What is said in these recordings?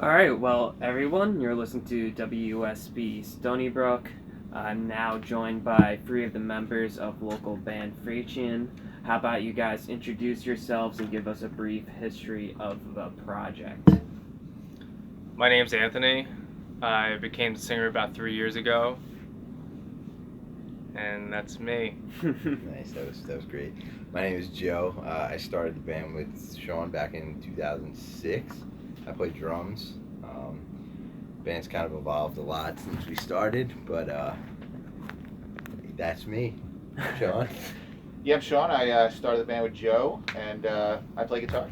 All right, well, everyone, you're listening to WSB Stony Brook. I'm now joined by three of the members of local band Thracian. How about you guys introduce yourselves and give us a brief history of the project? My name's Anthony. I became the singer about 3 years ago, and that's me. Nice, that was great. My name is Joe. I started the band with Sean back in 2006. I play drums. Band's kind of evolved a lot since we started, but that's me, Sean. Yeah, I'm Sean. I started the band with Joe, and I play guitar.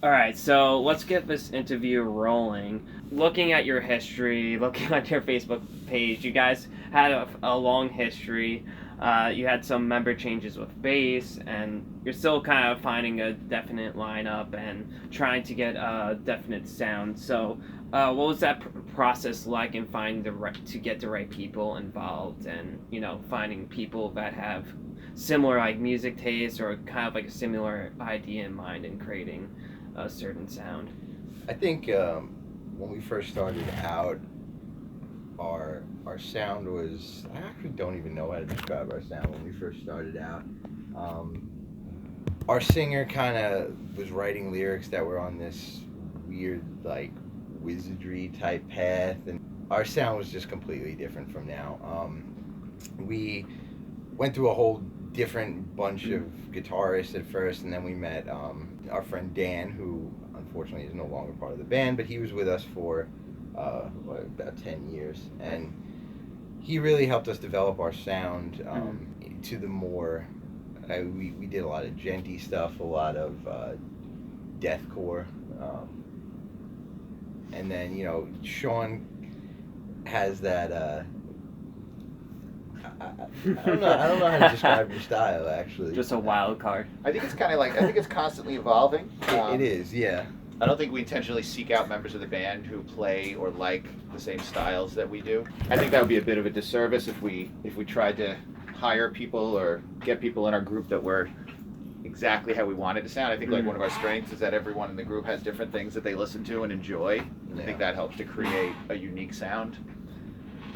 All right, so let's get this interview rolling. Looking at your history, looking at your Facebook page, you guys had a long history. You had some member changes with bass, and you're still kind of finding a definite lineup and trying to get a definite sound. So, what was that process like in finding to get the right people involved, and finding people that have similar music tastes or kind of a similar idea in mind in creating a certain sound? I think when we first started out, our sound was, I actually don't even know how to describe our sound when we first started out. Our singer kind of was writing lyrics that were on this weird wizardry type path, and our sound was just completely different from now. We went through a whole different bunch of guitarists at first, and then we met our friend Dan, who unfortunately is no longer part of the band, but he was with us for about 10 years, and he really helped us develop our sound to the more, we did a lot of djenty stuff, a lot of deathcore, and then Sean has that I don't know how to describe your style, actually. Just a wild card. I think it's kind of I think it's constantly evolving. It is, yeah. I don't think we intentionally seek out members of the band who play or like the same styles that we do. I think that would be a bit of a disservice if we tried to hire people or get people in our group that were exactly how we wanted to sound. I think one of our strengths is that everyone in the group has different things that they listen to and enjoy. Yeah. I think that helps to create a unique sound.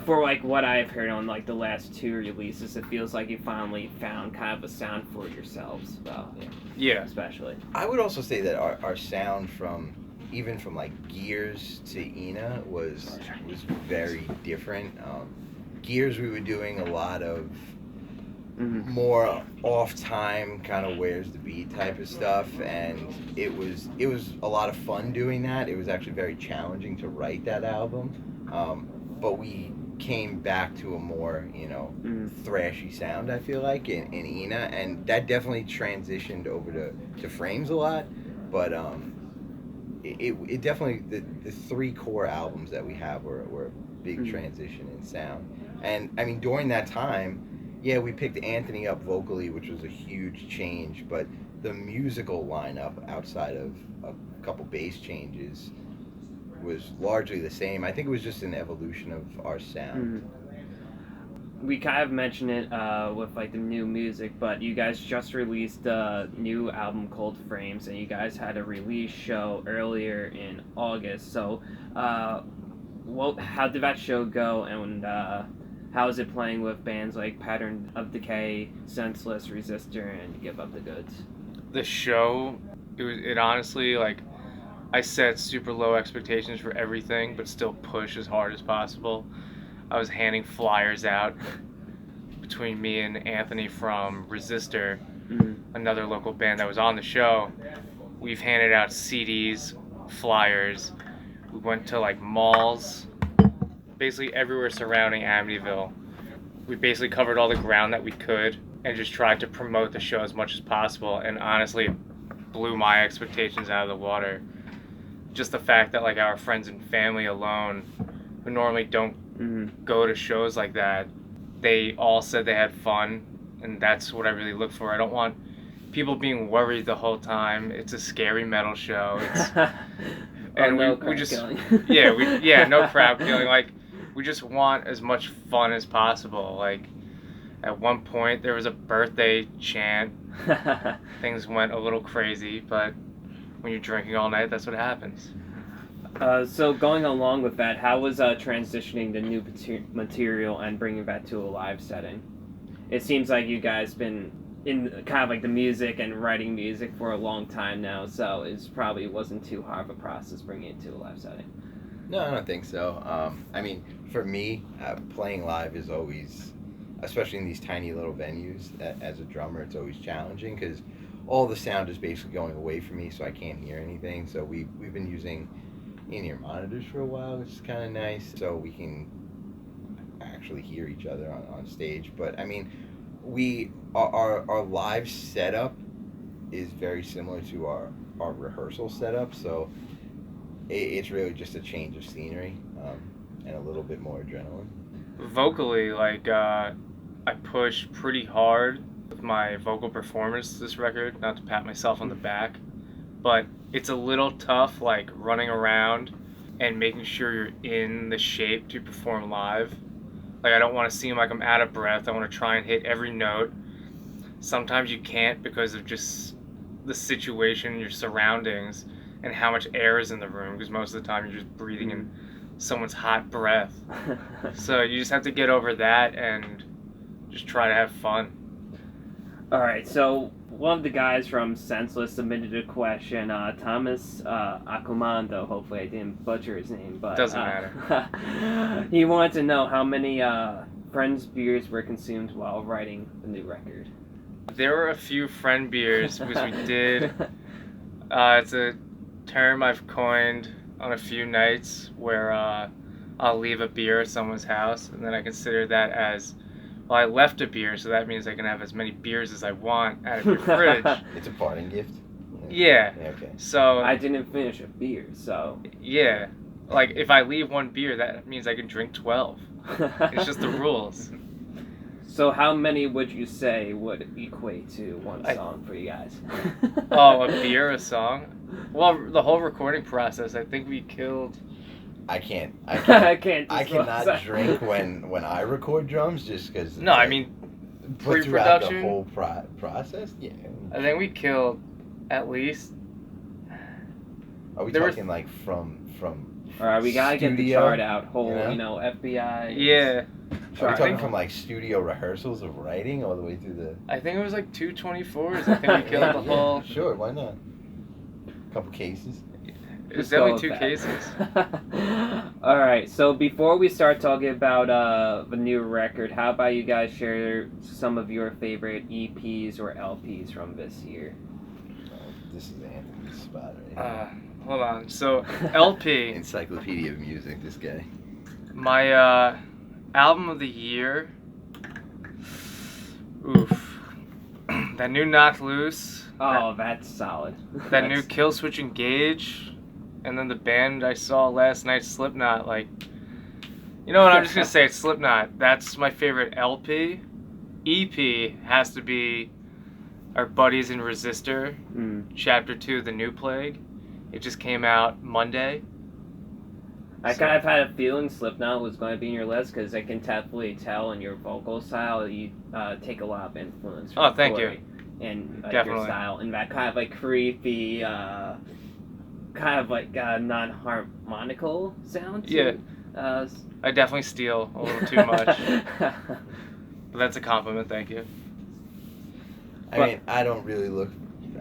For what I've heard on the last two releases, it feels like you finally found kind of a sound for yourselves. Well, Yeah. especially. I would also say that our sound from Gears to Ina was very different. Gears, we were doing a lot of more off time, kind of where's the beat type of stuff, and it was a lot of fun doing that. It was actually very challenging to write that album, but we came back to a more thrashy sound, I feel like, in Ina, and that definitely transitioned over to Frames a lot, but it definitely, the three core albums that we have were a big transition in sound. And I mean, during that time, we picked Anthony up vocally, which was a huge change, but the musical lineup outside of a couple bass changes was largely the same. I think it was just an evolution of our sound. We kind of mentioned it with the new music, but you guys just released a new album called Frames, and you guys had a release show earlier in August. So, how did that show go, and how is it playing with bands like Pattern of Decay, Senseless, Resistor, and Give Up the Goods? The show, it honestly, I set super low expectations for everything, but still push as hard as possible. I was handing flyers out between me and Anthony from Resistor, another local band that was on the show. We've handed out CDs, flyers. We went to malls, basically everywhere surrounding Amityville. We basically covered all the ground that we could and just tried to promote the show as much as possible, and honestly, it blew my expectations out of the water. Just the fact that our friends and family alone, who normally don't go to shows like that, they all said they had fun, and that's what I really look for. I don't want people being worried the whole time. It's a scary metal show. We just no crowd killing. We just want as much fun as possible. At one point there was a birthday chant. Things went a little crazy, but when you're drinking all night, that's what happens. So going along with that, how was transitioning the new material and bringing that to a live setting? It seems like you guys been in kind of like the music and writing music for a long time now, so it probably wasn't too hard of a process bringing it to a live setting. No, I don't think so. I mean, for me, playing live is always, especially in these tiny little venues, as a drummer, it's always challenging because all the sound is basically going away from me, so I can't hear anything. So we've been using in-ear monitors for a while, which is kind of nice, so we can actually hear each other on stage. But I mean, our live setup is very similar to our rehearsal setup, so it's really just a change of scenery and a little bit more adrenaline. Vocally, like, I push pretty hard with my vocal performance this record, not to pat myself on the back, but it's a little tough, like, running around and making sure you're in the shape to perform live. Like, I don't want to seem like I'm out of breath. I want to try and hit every note. Sometimes you can't because of just the situation, your surroundings, and how much air is in the room, because most of the time you're just breathing in someone's hot breath. So you just have to get over that and just try to have fun. All right, so one of the guys from Senseless submitted a question. Thomas Acomando, hopefully I didn't butcher his name, but Doesn't matter. He wanted to know how many Friends beers were consumed while writing the new record. There were a few friend beers because we did. It's a term I've coined on a few nights where I'll leave a beer at someone's house, and then I consider that as, well, I left a beer, so that means I can have as many beers as I want out of your fridge. It's a parting gift. Yeah. Okay. So I didn't finish a beer, so yeah, like if I leave one beer, that means I can drink 12. It's just the rules. So how many would you say would equate to one song for you guys? Oh, a beer, a song? Well, the whole recording process, I think we killed. I can't. I can't. I cannot drink when I record drums just because. No, I mean, but throughout the pre-production? whole process, yeah. I think we killed at least. Are we There were- talking like from? All right, we gotta get the studio, chart out. Whole, you know? FBI. Yeah, Are we talking from like studio rehearsals of writing all the way through the? I think it was like 224s. I think we killed the whole. Sure, why not? Couple cases. It was Just go definitely with 2 that. cases. All right, so before we start talking about the new record, how about you guys share some of your favorite EPs or LPs from this year? This is Anthony's spot right here. Hold on. So LP, Encyclopedia of music. This guy. my album of the year. Oof. That new Knocked Loose. Oh, that's solid. That new Kill Switch Engage, and then the band I saw last night, Slipknot. Like, you know what? I'm just gonna say it's Slipknot. That's my favorite LP. EP has to be our buddies in Resistor, Chapter 2, The New Plague. It just came out Monday. I kind of had a feeling Slipknot was going to be in your list because I can definitely tell in your vocal style you take a lot of influence from Oh, thank Corey and your Definitely. style and that kind of like creepy, kind of like non-harmonical sound. Yeah. Uh, I definitely steal a little too much, but that's a compliment. Thank you. I mean, I don't really look.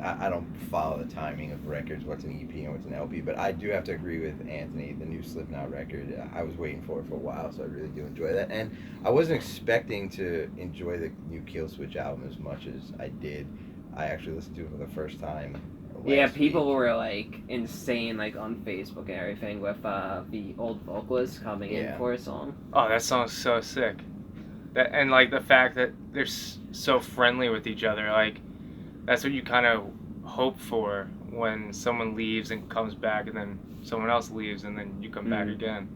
I don't follow the timing of records, what's an EP and what's an LP, but I do have to agree with Anthony. The new Slipknot record, I was waiting for it for a while, so I really do enjoy that. And I wasn't expecting to enjoy the new Kill Switch album as much as I did. I actually listened to it for the first time. Yeah, last people week. were like insane, like on Facebook and everything, with the old vocalist coming in for a song. Oh, that song's so sick. That, and like the fact that they're so friendly with each other, like that's what you kind of hope for when someone leaves and comes back, and then someone else leaves and then you come back again.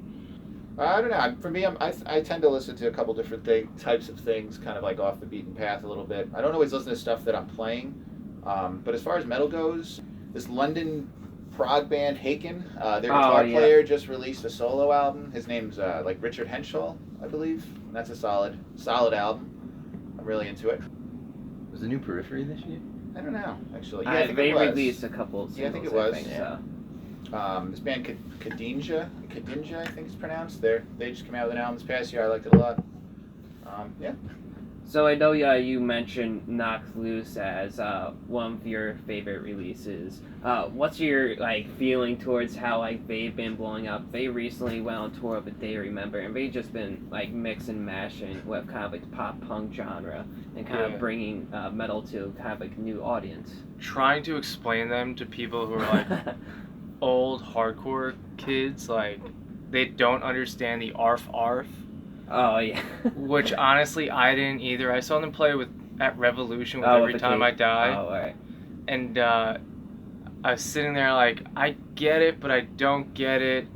I don't know. For me, I tend to listen to a couple different types of things, kind of like off the beaten path a little bit. I don't always listen to stuff that I'm playing, but as far as metal goes, this London prog band Haken, their guitar player just released a solo album. His name's like Richard Henshaw, I believe. And that's a solid album. I'm really into it. Was the new Periphery this year? I don't know, actually. Yeah, I think they it was. released a couple of singles, Yeah, I think it was. so. This band Kadinja, I think it's pronounced. They just came out with an album this past year. I liked it a lot. Yeah. So I know you mentioned Knocked Loose as one of your favorite releases. What's your feeling towards how they've been blowing up? They recently went on tour with Day Remember, and they've just been mix and mashing with kind of the pop punk genre and kind of bringing metal to kind of a new audience. Trying to explain them to people who are old hardcore kids, they don't understand the arf arf. Oh yeah. Which honestly I didn't either. I saw them play at Revolution with Every Time I Die. Oh, right. And I was sitting there I get it, but I don't get it.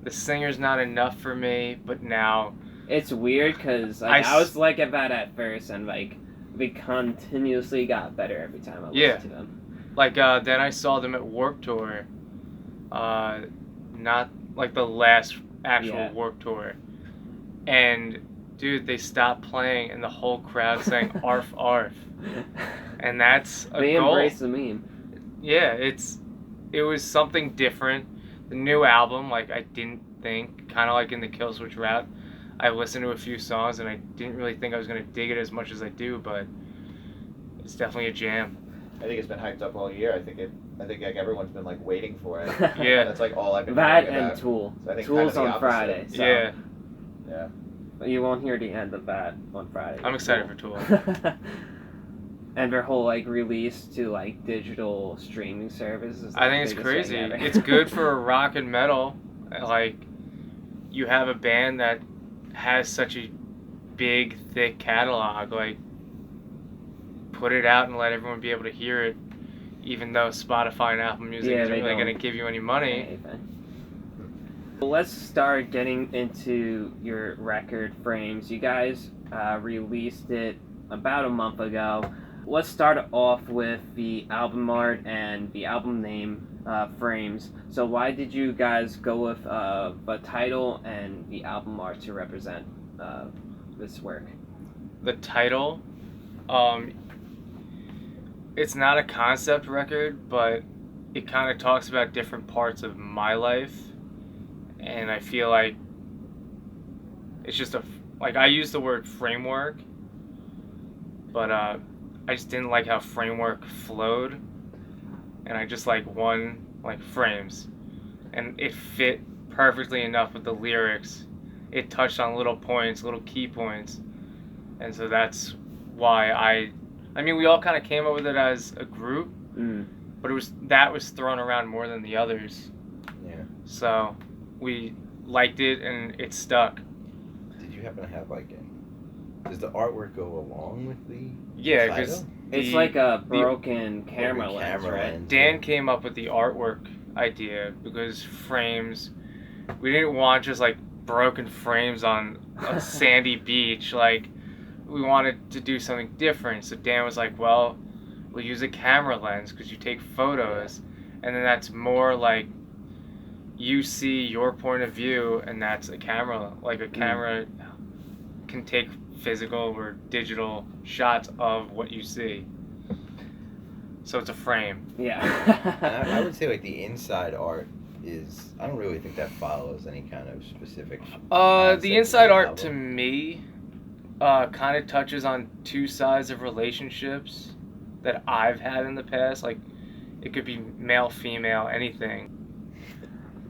The singer's not enough for me, but now it's weird because I was like that at first, and they continuously got better every time I listened to them. Then I saw them at Warped Tour. Not the last actual Warped Tour. And dude, they stopped playing and the whole crowd sang arf arf. And that's a they goal. Embrace the meme. Yeah, it was something different. The new album, I didn't think, kind of in the Killswitch route, I listened to a few songs and I didn't really think I was going to dig it as much as I do, but it's definitely a jam. I think it's been hyped up all year. I think everyone's been waiting for it. Yeah. That's all I've been that hearing about. and Tool. So I think Tool's kind of the on Friday. opposite. So. Yeah. Yeah. You won't hear the end of that on Friday. I'm excited for Tool. And their whole release to digital streaming services. I think it's crazy. It's good for rock and metal. You have a band that has such a big, thick catalog. Put it out and let everyone be able to hear it, even though Spotify and Apple Music isn't really going to give you any money. Let's start getting into your record Frames. You guys released it about a month ago. Let's start off with the album art and the album name, Frames. So why did you guys go with the title and the album art to represent this work? The title, it's not a concept record, but it kind of talks about different parts of my life. And I feel it's just I use the word framework, but I just didn't like how framework flowed, and I just one frames, and it fit perfectly enough with the lyrics. It touched on little points, little key points, and so that's why I mean we all kind of came up with it as a group, but that was thrown around more than the others. Yeah. So we liked it and it stuck. Did you happen to have does the artwork go along with the Yeah, because it's a broken camera lens, right? lens. Dan came up with the artwork idea because frames, we didn't want just broken frames on a sandy beach. We wanted to do something different. So Dan was well, we'll use a camera lens because you take photos, and then that's more you see your point of view, and that's a camera. A camera can take physical or digital shots of what you see. So it's a frame. Yeah. I would say the inside art is, I don't really think that follows any kind of specific the inside art to me kind of touches on two sides of relationships that I've had in the past. It could be male, female, anything.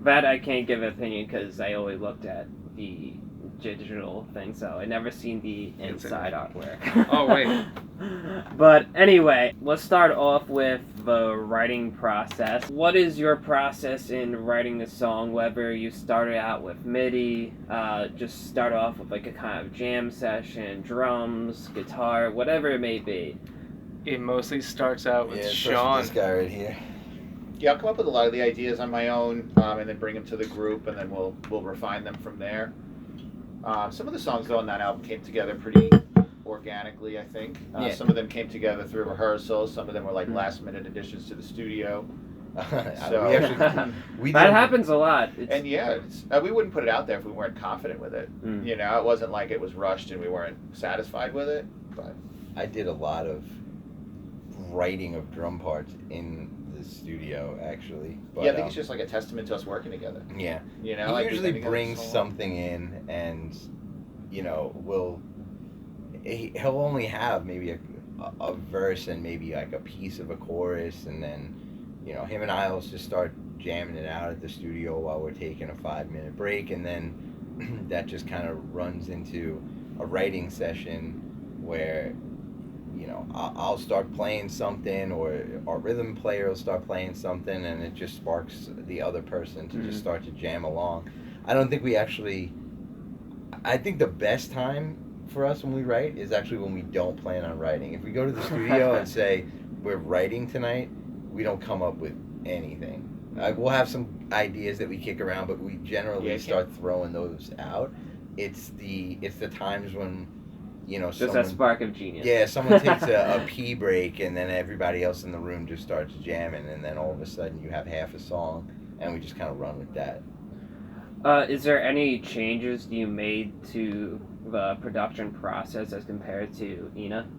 That I can't give an opinion because I only looked at the digital thing, so I never seen the inside artwork. Oh, wait. But anyway, let's start off with the writing process. What is your process in writing a song, whether you started out with MIDI, just start off with a kind of jam session, drums, guitar, whatever it may be? It mostly starts out with Sean. This guy right here. Yeah, I'll come up with a lot of the ideas on my own, and then bring them to the group, and then we'll refine them from there. Some of the songs though on that album came together pretty organically, I think. Some of them came together through rehearsals. Some of them were last minute additions to the studio. So that happens a lot. And we wouldn't put it out there if we weren't confident with it. It wasn't like it was rushed and we weren't satisfied with it. But I did a lot of writing of drum parts in the studio actually. But, yeah, I think it's just like a testament to us working together. Yeah. You know, He like, we've usually been together brings so long. something in, and he'll only have maybe a verse and maybe like a piece of a chorus, and then him and I'll just start jamming it out at the studio while we're taking a 5-minute break, and then that just kind of runs into a writing session where I'll start playing something, or our rhythm player will start playing something, and it just sparks the other person to just start to jam along. I don't think we actually. I think the best time for us when we write is actually when we don't plan on writing. If we go to the studio and say we're writing tonight, we don't come up with anything. We'll have some ideas that we kick around, but we generally start throwing those out. It's the times when Just someone, that spark of genius. yeah, someone takes a pee break, and then everybody else in the room just starts jamming, and then all of a sudden you have half a song, and we just kind of run with that. Is there any changes you made to the production process as compared to Ina?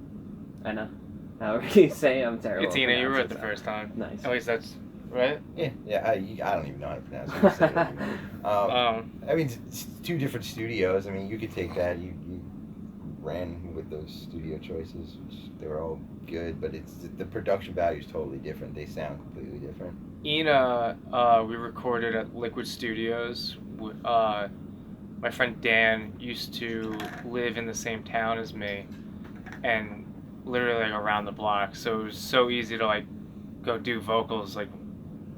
However you say it, I'm terrible. It's Ina, you were at the first time. Nice. At least that's right. Yeah. I don't even know how to pronounce it. You say it anyway. I mean, it's two different studios. I mean, you could take that. You ran with those studio choices, which they were all good, but the production value is totally different. They sound completely different. Ina, we recorded at Liquid Studios. My friend Dan used to live in the same town as me, and literally like around the block. So it was so easy to like go do vocals like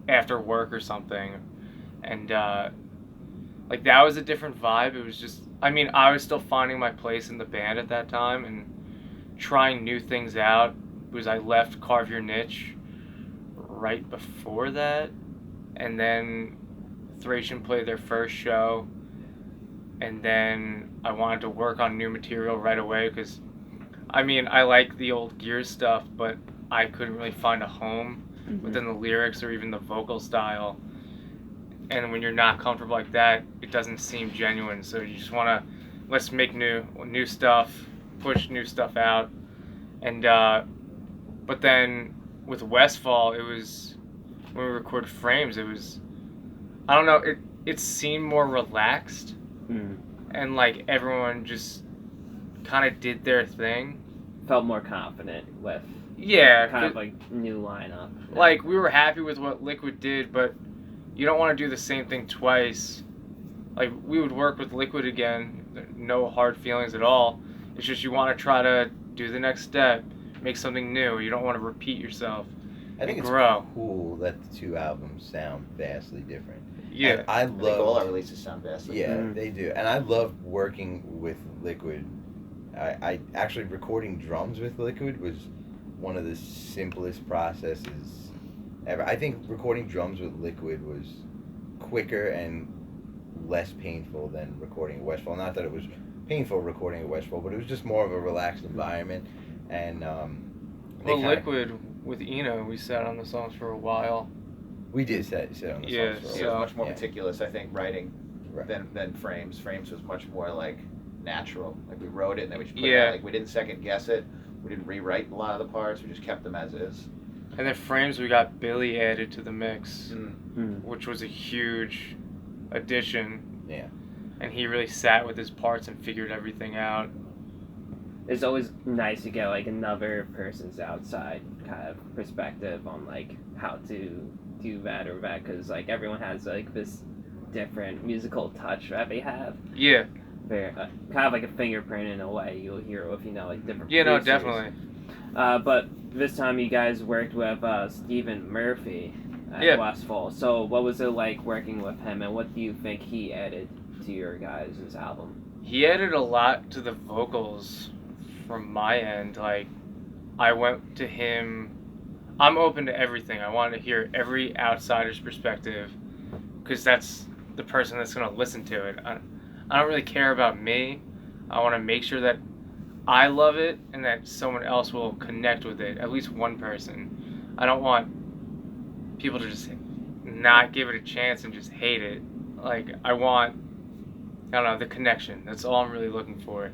after work or something, and like that was a different vibe. It was just, I mean, I was still finding my place in the band at that time and trying new things out, because I left Carve Your Niche right before that, and then Thracian played their first show, and then I wanted to work on new material right away, because I mean, I like the old Gears stuff, but I couldn't really find a home within the lyrics or even the vocal style. And when you're not comfortable like that, it doesn't seem genuine. So you just want to, let's make new stuff, push new stuff out. And but then with Westfall, it was, when we recorded Frames, it was, I don't know, it seemed more relaxed, and like everyone just kind of did their thing. Felt more confident with kind of like new lineup. Like we were happy with what Liquid did, but you don't want to do the same thing twice. Like we would work with Liquid again, no hard feelings at all. It's just you want to try to do the next step, make something new. You don't want to repeat yourself. I think it's grow. Cool that the two albums sound vastly different. Yeah, I think all our releases sound vastly different. Yeah, they do, and I love working with Liquid. I actually, recording drums with Liquid was one of the simplest processes ever. I think recording drums with Liquid was quicker and less painful than recording at Westfall. Not that it was painful recording at Westfall, but it was just more of a relaxed environment. And Liquid with Ina, we sat on the songs for a while. We did sit on the songs for a while. It was much more meticulous, I think, writing than Frames. Frames was much more like natural. Like we wrote it and then we just put it out. Like we didn't second guess it. We didn't rewrite a lot of the parts. We just kept them as is. And then Frames, we got Billy added to the mix, which was a huge addition. Yeah. And he really sat with his parts and figured everything out. It's always nice to get like another person's outside kind of perspective on like how to do that or that, because like everyone has like this different musical touch that they have. Yeah. Very kind of like a fingerprint in a way. You'll hear if you know like different. Yeah, producers. no, definitely. But this time you guys worked with Stephen Murphy at Westfall. So what was it like working with him, and what do you think he added to your guys' album? He added a lot to the vocals from my end. Like, I went to him, I'm open to everything. I wanted to hear every outsider's perspective, because that's the person that's going to listen to it. I don't really care about me. I want to make sure that I love it and that someone else will connect with it, at least one person. I don't want people to just not give it a chance and just hate it. Like, I want, I don't know, the connection. That's all I'm really looking for.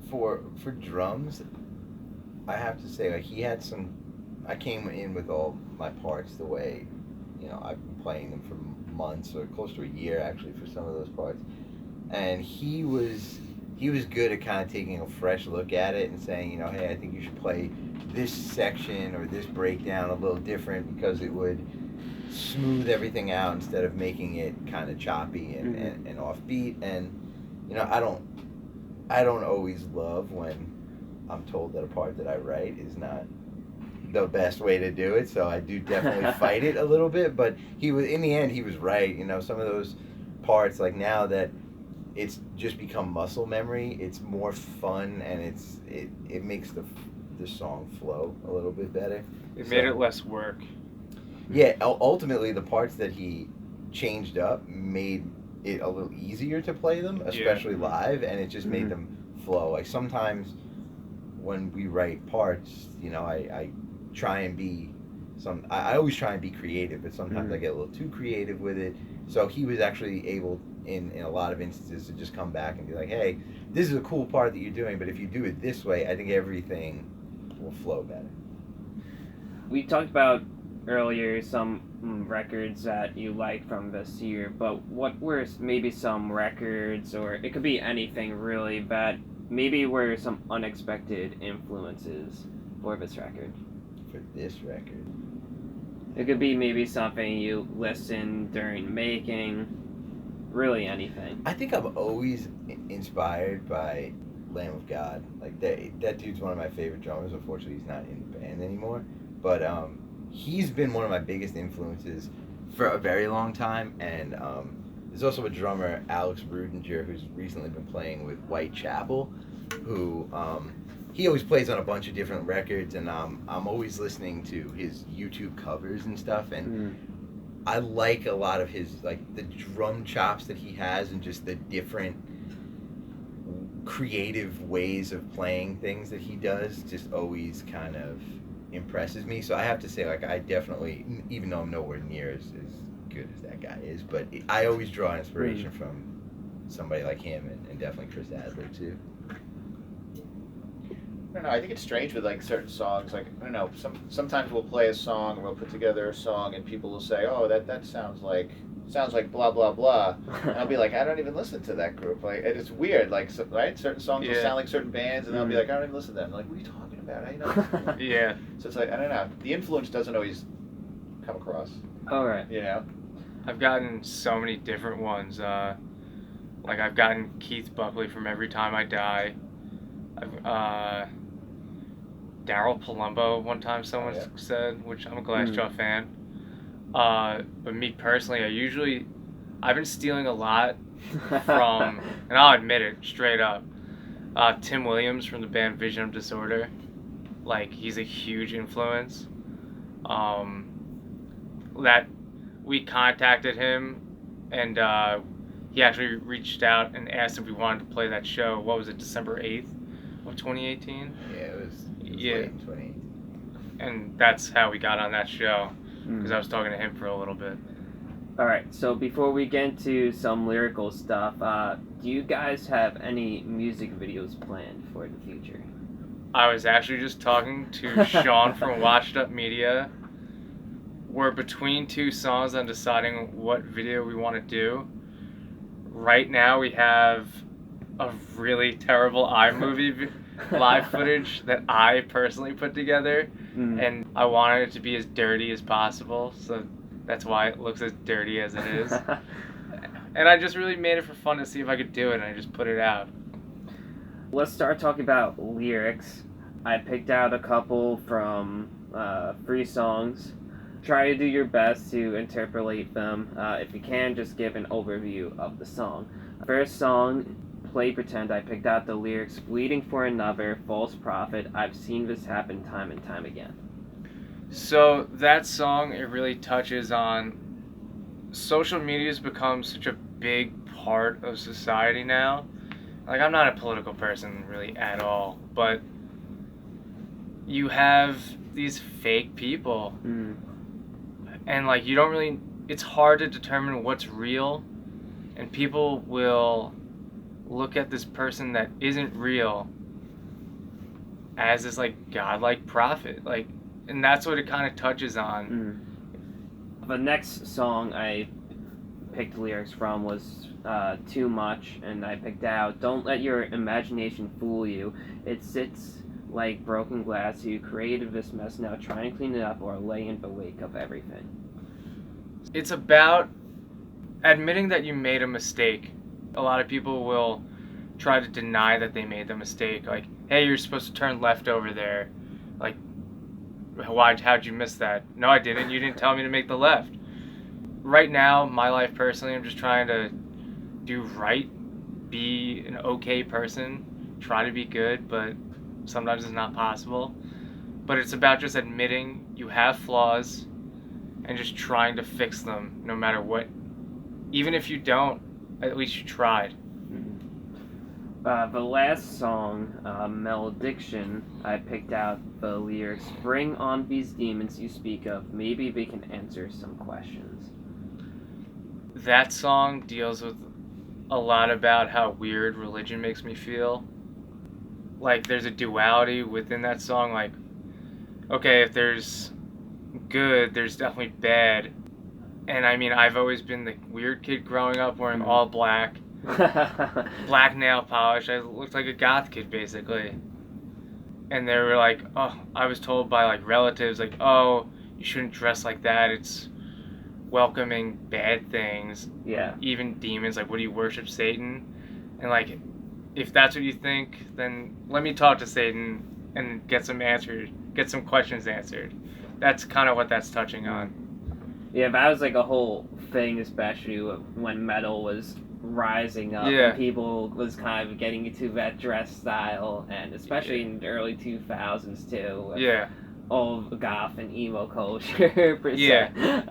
For drums, I have to say, like, he had some I came in with all my parts the way, I've been playing them for months or close to a year actually for some of those parts, and he was good at kind of taking a fresh look at it and saying, hey, I think you should play this section or this breakdown a little different because it would smooth everything out instead of making it kind of choppy and offbeat. And I don't always love when I'm told that a part that I write is not the best way to do it, so I do definitely fight it a little bit, but in the end he was right. Some of those parts, like now that it's just become muscle memory, it's more fun, and it makes the song flow a little bit better. It made it less work. Yeah, ultimately the parts that he changed up made it a little easier to play them, especially live, and it just made them flow. Like sometimes when we write parts, I try and be I always try and be creative, but sometimes I get a little too creative with it. So he was actually able in a lot of instances to just come back and be like, hey, this is a cool part that you're doing, but if you do it this way, I think everything will flow better. We talked about earlier some records that you liked from this year, but what were maybe some records, or it could be anything really, that maybe were some unexpected influences for this record? For this record? It could be maybe something you listened during making, really anything. I think I'm always inspired by Lamb of God. Like that dude's one of my favorite drummers. Unfortunately, he's not in the band anymore, but he's been one of my biggest influences for a very long time. And there's also a drummer, Alex Rudinger, who's recently been playing with Whitechapel, who he always plays on a bunch of different records, and I'm always listening to his YouTube covers and stuff, and I like a lot of his, like, the drum chops that he has and just the different creative ways of playing things that he does just always kind of impresses me. So I have to say, like, I definitely, even though I'm nowhere near as good as that guy is, but I always draw inspiration from somebody like him, and definitely Chris Adler too. I don't know. I think it's strange with like certain songs. Like I don't know. Sometimes we'll play a song and we'll put together a song, and people will say, "Oh, that sounds like blah blah blah," and I'll be like, "I don't even listen to that group." Like it's weird. Like right, certain songs will sound like certain bands, and I'll be like, "I don't even listen to them." I'm like, what are you talking about? How you know? Yeah. So it's like I don't know. The influence doesn't always come across. All right. I've gotten so many different ones. Like I've gotten Keith Buckley from Every Time I Die. Daryl Palumbo one time someone said, which I'm a Glassjaw fan. But me personally, I've been stealing a lot from, and I'll admit it straight up, Tim Williams from the band Vision of Disorder. Like he's a huge influence. That we contacted him, and he actually reached out and asked if we wanted to play that show. What was it, December 8th of 2018? Yeah, it was late in 2018. And that's how we got on that show, because I was talking to him for a little bit. All right, so before we get into some lyrical stuff, do you guys have any music videos planned for the future? I was actually just talking to Sean from Washed Up Media. We're between two songs on deciding what video we want to do. Right now we have a really terrible iMovie live footage that I personally put together, and I wanted it to be as dirty as possible, so that's why it looks as dirty as it is. And I just really made it for fun to see if I could do it, and I just put it out. Let's start talking about lyrics. I picked out a couple from 3 songs. Try to do your best to interpolate them. If you can, just give an overview of the song. First song, Play Pretend, I picked out the lyrics, bleeding for another, false prophet, I've seen this happen time and time again. So that song, it really touches on social media has become such a big part of society now. Like, I'm not a political person really at all, but you have these fake people. And like you don't really, it's hard to determine what's real, and people will look at this person that isn't real as this like godlike prophet, like, And that's what it kind of touches on. The next song I picked lyrics from was Too Much, and I picked out Don't Let Your Imagination Fool You. It sits like broken glass. You created this mess, now try and clean it up or lay in the wake of everything. It's about admitting that you made a mistake. A lot of people will try to deny that they made the mistake. Like, hey, you're supposed to turn left over there. Like, how'd you miss that? No, I didn't. You didn't tell me to make the left. Right now, my life personally, I'm just trying to do right, be an okay person, try to be good, but sometimes it's not possible. But it's about just admitting you have flaws and just trying to fix them no matter what. Even if you don't, at least you tried. The last song, Malediction, I picked out the lyrics, Bring on these demons you speak of, maybe they can answer some questions. That song deals with a lot about how weird religion makes me feel. Like, there's a duality within that song. Like, okay, if there's good, there's definitely bad. And I mean, I've always been the weird kid growing up wearing all black. Black nail polish. I looked like a goth kid, basically. And they were like, oh, I was told by, like, relatives, like, oh, you shouldn't dress like that. It's welcoming bad things. Yeah. Even demons. Like, what do you worship, Satan? And, like, if that's what you think, then let me talk to Satan and get some questions answered. That's kind of what that's touching on. Yeah, that was like a whole thing, especially when metal was rising up Yeah. and people was kind of getting into that dress style, and especially in the early 2000s too. With Yeah. all of goth and emo culture. Per se. Yeah.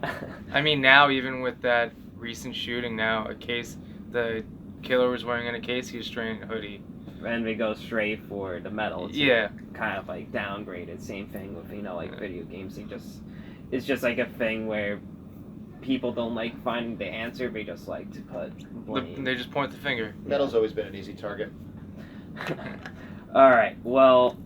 I mean, now, even with that recent shooting now, the killer was wearing a Casey Strain hoodie. And they go straight for the metal. Yeah. Kind of like downgraded. Same thing with, like video games. It's just like a thing where people don't like finding the answer, they just like to put blame. They just point the finger. Metal's always been an easy target. Alright, well,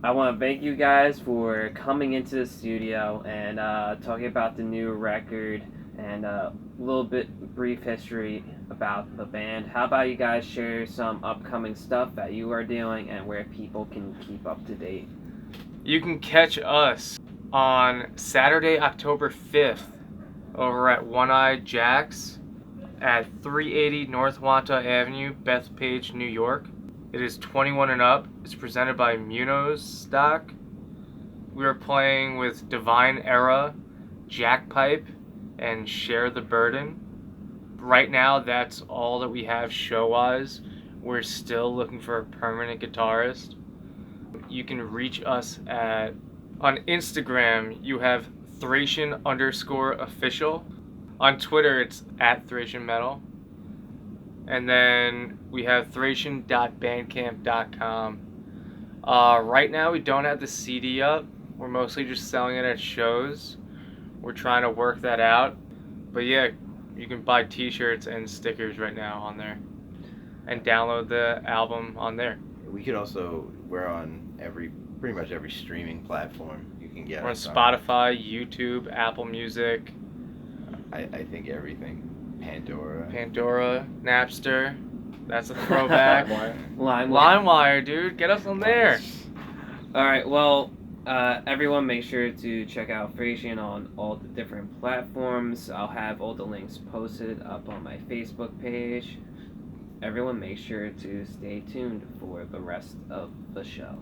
I want to thank you guys for coming into the studio and talking about the new record and a little bit brief history about the band. How about you guys share some upcoming stuff that you are doing and where people can keep up to date? You can catch us on Saturday, October 5th over at One Eye Jack's at 380 North Wanta Avenue, Bethpage, New York. It is 21 and up. It's presented by Munoz Stock. We are playing with Divine Era, Jackpipe, and Share the Burden. Right now, that's all that we have show-wise. We're still looking for a permanent guitarist. You can reach us on Instagram, you have Thracian_official. On Twitter, it's at Thracian Metal. And then we have Thracian.bandcamp.com. Right now, we don't have the CD up. We're mostly just selling it at shows. We're trying to work that out. But yeah, you can buy t-shirts and stickers right now on there. And download the album on there. We're on pretty much every streaming platform you can get. We're on Spotify, YouTube, Apple Music. I think everything. Pandora, Napster. That's a throwback. LimeWire, dude. Get us on there. Alright, well, everyone make sure to check out Thracian on all the different platforms. I'll have all the links posted up on my Facebook page. Everyone make sure to stay tuned for the rest of the show.